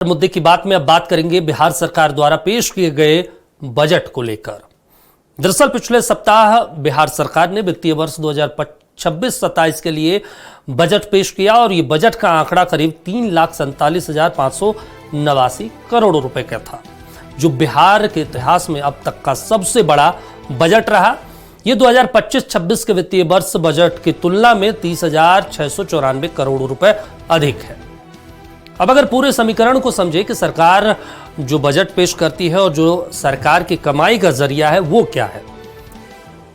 मुद्दे की बात में अब बात करेंगे बिहार सरकार द्वारा पेश किए गए बजट को लेकर। दरअसल पिछले सप्ताह बिहार सरकार ने वित्तीय वर्ष 2026-27 के लिए बजट पेश किया और ये बजट का आंकड़ा करीब 3,47,589 करोड़ रुपए का था, जो बिहार के इतिहास में अब तक का सबसे बड़ा बजट रहा। ये 2025-26 के वित्तीय वर्ष बजट की तुलना में 30,694 करोड़ रुपए अधिक है। अब अगर पूरे समीकरण को समझे कि सरकार जो बजट पेश करती है और जो सरकार की कमाई का जरिया है वो क्या है,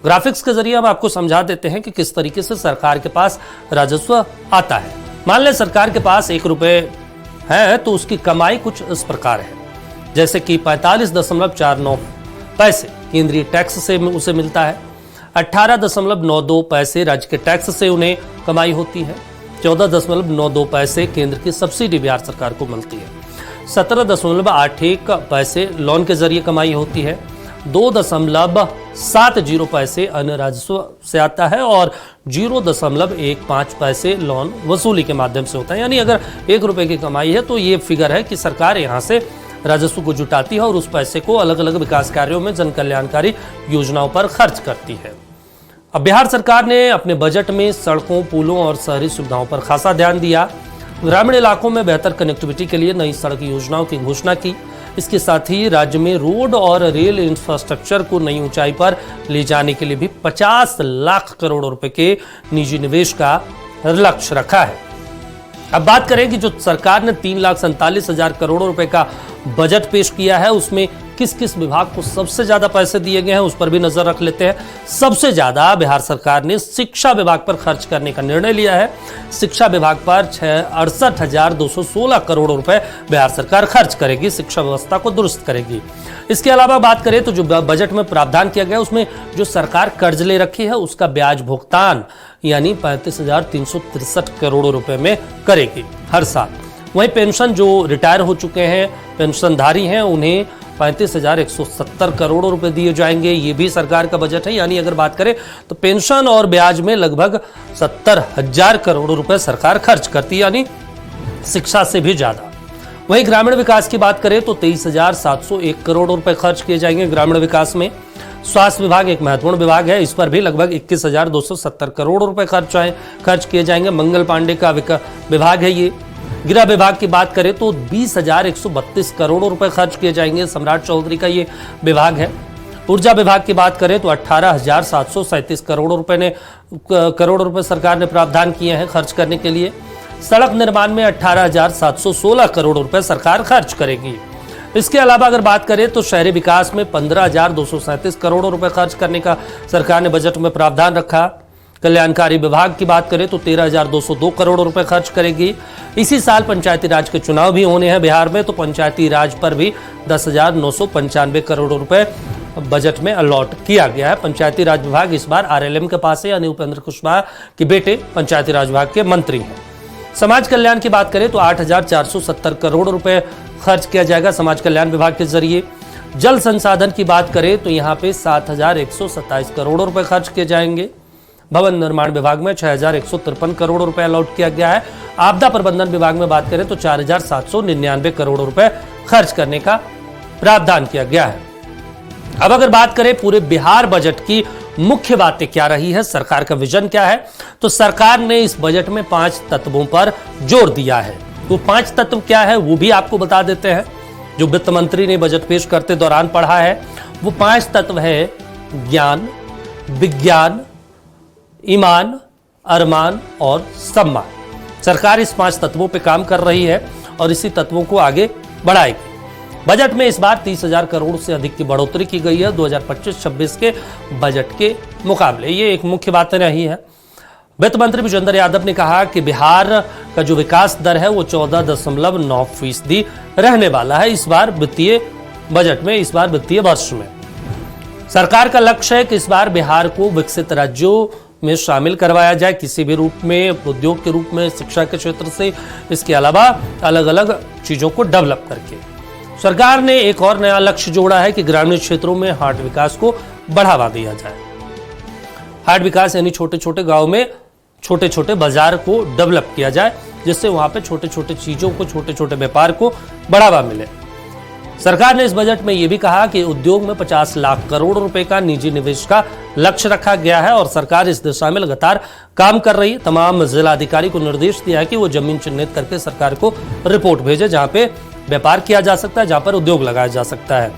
ग्राफिक्स के जरिए हम आपको समझा देते हैं कि किस तरीके से सरकार के पास राजस्व आता है। मान लें सरकार के पास 1 रुपए है तो उसकी कमाई कुछ इस प्रकार है, जैसे कि 45.49 पैसे केंद्रीय टैक्स से उसे मिलता है, 18.92 पैसे राज्य के टैक्स से उन्हें कमाई होती है, 14.92 पैसे केंद्र की सब्सिडी बिहार सरकार को मिलती है, 17.81 पैसे लोन के जरिए कमाई होती है, 2.70 पैसे अन्य राजस्व से आता है और 0.15 पैसे लोन वसूली के माध्यम से होता है। यानी अगर 1 रुपए की कमाई है तो ये फिगर है कि सरकार यहाँ से राजस्व को जुटाती है और उस पैसे को अलग अलग विकास कार्यों में जन कल्याणकारी योजनाओं पर खर्च करती है। अब बिहार सरकार ने अपने बजट में सड़कों, पुलों और शहरी सुविधाओं पर खासा ध्यान दिया। ग्रामीण इलाकों में बेहतर कनेक्टिविटी के लिए नई सड़क योजनाओं की घोषणा की। इसके साथ ही राज्य में रोड और रेल इंफ्रास्ट्रक्चर को नई ऊंचाई पर ले जाने के लिए भी 50 लाख करोड़ रुपए के निजी निवेश का लक्ष्य रखा है। अब बात करें कि जो सरकार ने 3,47,000 करोड़ रुपए का बजट पेश किया है उसमें किस किस विभाग को सबसे ज्यादा पैसे दिए गए हैं उस पर भी नजर रख लेते हैं। सबसे ज्यादा बिहार सरकार ने शिक्षा विभाग पर खर्च करने का निर्णय लिया है। शिक्षा विभाग पर 68,216 करोड़ रुपए बिहार सरकार खर्च करेगी, शिक्षा व्यवस्था को दुरुस्त करेगी। इसके अलावा बात करें तो जो बजट में प्रावधान किया गया उसमें जो सरकार कर्ज ले रखी है उसका ब्याज भुगतान यानी 35,363 करोड़ रुपए में करेगी हर साल। वहीं पेंशन जो रिटायर हो चुके हैं, पेंशनधारी हैं, उन्हें 35,170 करोड़ रुपए दिए जाएंगे। ये भी सरकार का बजट है। यानी अगर बात करें तो पेंशन और ब्याज में लगभग 70,000 करोड़ रुपए सरकार खर्च करती है, यानी शिक्षा से भी ज्यादा। वहीं ग्रामीण विकास की बात करें तो 23,701 करोड़ रुपए खर्च किए जाएंगे ग्रामीण विकास में। स्वास्थ्य विभाग एक महत्वपूर्ण विभाग है, इस पर भी लगभग 21,270 करोड़ रुपए खर्च किए जाएंगे। मंगल पांडे का विभाग है ये। गृह विभाग की बात करें तो 20,132 करोड़ रुपए खर्च किए जाएंगे, सम्राट चौधरी का ये विभाग है। ऊर्जा विभाग की बात करें तो 18,737 करोड़ रुपए सरकार ने प्रावधान किए हैं खर्च करने के लिए। सड़क निर्माण में 18,716 करोड़ रुपए सरकार खर्च करेगी। इसके अलावा अगर बात करें तो शहरी विकास में 15,237 करोड़ रुपए खर्च करने का सरकार ने बजट में प्रावधान रखा। कल्याणकारी विभाग की बात करें तो 13,202 करोड़ रुपए खर्च करेगी। इसी साल पंचायती राज के चुनाव भी होने हैं बिहार में, तो पंचायती राज पर भी 10,995 करोड़ रुपए बजट में अलॉट किया गया है। पंचायती राज विभाग इस बार आरएलएम के पास है, यानी उपेंद्र कुशवाहा के बेटे पंचायती राज विभाग के मंत्री हैं। समाज कल्याण की बात करें तो 8,470 करोड़ रुपए खर्च किया जाएगा समाज कल्याण विभाग के जरिए। जल संसाधन की बात करें तो यहाँ पे 7,127 करोड़ रुपए खर्च किए जाएंगे। भवन निर्माण विभाग में 6,153 करोड़ रुपए अलॉट किया गया है। आपदा प्रबंधन विभाग में बात करें तो 4,799 करोड़ रुपए खर्च करने का प्रावधान किया गया है। अब अगर बात करें पूरे बिहार बजट की मुख्य बातें क्या रही है, सरकार का विजन क्या है, तो सरकार ने इस बजट में 5 तत्वों पर जोर दिया है। तो 5 तत्व क्या है वो भी आपको बता देते हैं, जो वित्त मंत्री ने बजट पेश करते दौरान पढ़ा है। वो 5 तत्व है ज्ञान, विज्ञान, ईमान, अरमान और सम्मान। सरकार इस 5 तत्वों पे काम कर रही है और इसी तत्वों को आगे बढ़ाएगी। बजट में इस बार 30,000 करोड़ से अधिक की बढ़ोतरी की गई है 2025-26 के बजट के मुकाबले। ये एक मुख्य बात रही है। वित्त मंत्री विजेंद्र यादव ने कहा कि बिहार का जो विकास दर है वो 14.9% रहने वाला है इस बार वित्तीय बजट में, इस बार वित्तीय वर्ष में। सरकार का लक्ष्य है कि इस बार बिहार को विकसित राज्यों में शामिल करवाया जाए, किसी भी रूप में, उद्योग के रूप में, शिक्षा के क्षेत्र से, इसके अलावा अलग अलग चीजों को डेवलप करके। सरकार ने एक और नया लक्ष्य जोड़ा है कि ग्रामीण क्षेत्रों में हाट विकास को बढ़ावा दिया जाए। हाट विकास यानी छोटे छोटे गांव में छोटे छोटे बाजार को डेवलप किया जाए, जिससे वहां पे छोटे छोटे चीजों को, छोटे छोटे व्यापार को बढ़ावा मिले। सरकार ने इस बजट में यह भी कहा कि उद्योग में 50 लाख करोड़ रुपए का निजी निवेश का लक्ष्य रखा गया है और सरकार इस दिशा में लगातार काम कर रही है। तमाम जिलाधिकारी को निर्देश दिया है कि वो जमीन चिन्हित करके सरकार को रिपोर्ट भेजे जहां पे व्यापार किया जा सकता है, जहां पर उद्योग लगाया जा सकता है।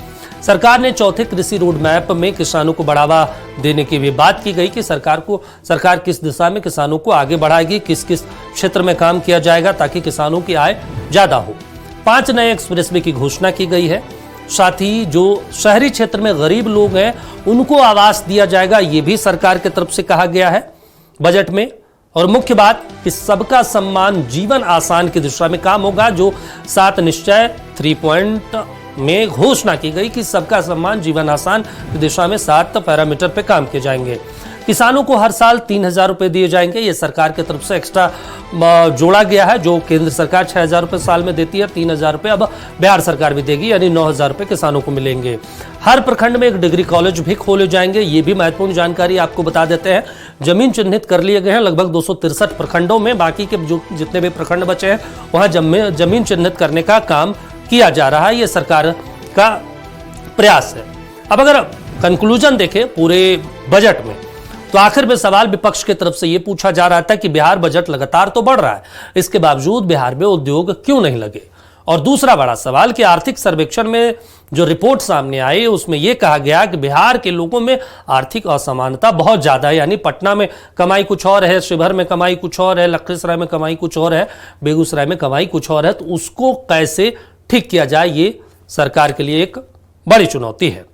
सरकार ने चौथे कृषि रोड मैप में किसानों को बढ़ावा देने की भी बात की गई कि सरकार किस दिशा में किसानों को आगे बढ़ाएगी, किस किस क्षेत्र में काम किया जाएगा ताकि किसानों की आय ज्यादा हो। 5 नए एक्सप्रेसवे की घोषणा की गई है। साथ ही जो शहरी क्षेत्र में गरीब लोग हैं उनको आवास दिया जाएगा, ये भी सरकार की तरफ से कहा गया है बजट में। और मुख्य बात कि सबका सम्मान जीवन आसान की दिशा में काम होगा, जो 7 निश्चय 3 पॉइंट में घोषणा की गई कि सबका सम्मान जीवन आसान की दिशा में 7 पैरामीटर पे काम किए जाएंगे। किसानों को हर साल 3,000 रुपए दिए जाएंगे, ये सरकार की तरफ से एक्स्ट्रा जोड़ा गया है। जो केंद्र सरकार 6,000 रुपए साल में देती है, 3,000 रुपए अब बिहार सरकार भी देगी, यानी 9,000 रुपए किसानों को मिलेंगे। हर प्रखंड में एक डिग्री कॉलेज भी खोले जाएंगे, ये भी महत्वपूर्ण जानकारी आपको बता देते हैं। जमीन चिन्हित कर लिए गए हैं लगभग 263 प्रखंडों में, बाकी के जो जितने भी प्रखंड बचे हैं वहां जमीन चिन्हित करने का काम किया जा रहा है। ये सरकार का प्रयास है। अब अगर कंक्लूजन देखें पूरे बजट में, तो आखिर में सवाल विपक्ष की तरफ से यह पूछा जा रहा था कि बिहार बजट लगातार तो बढ़ रहा है, इसके बावजूद बिहार में उद्योग क्यों नहीं लगे। और दूसरा बड़ा सवाल कि आर्थिक सर्वेक्षण में जो रिपोर्ट सामने आई उसमें यह कहा गया कि बिहार के लोगों में आर्थिक असमानता बहुत ज्यादा है, यानी पटना में कमाई कुछ और है, शिवहर में कमाई कुछ और है, लखीसराय में कमाई कुछ और है, बेगूसराय में कमाई कुछ और है। तो उसको कैसे ठीक किया जाए, ये सरकार के लिए एक बड़ी चुनौती है।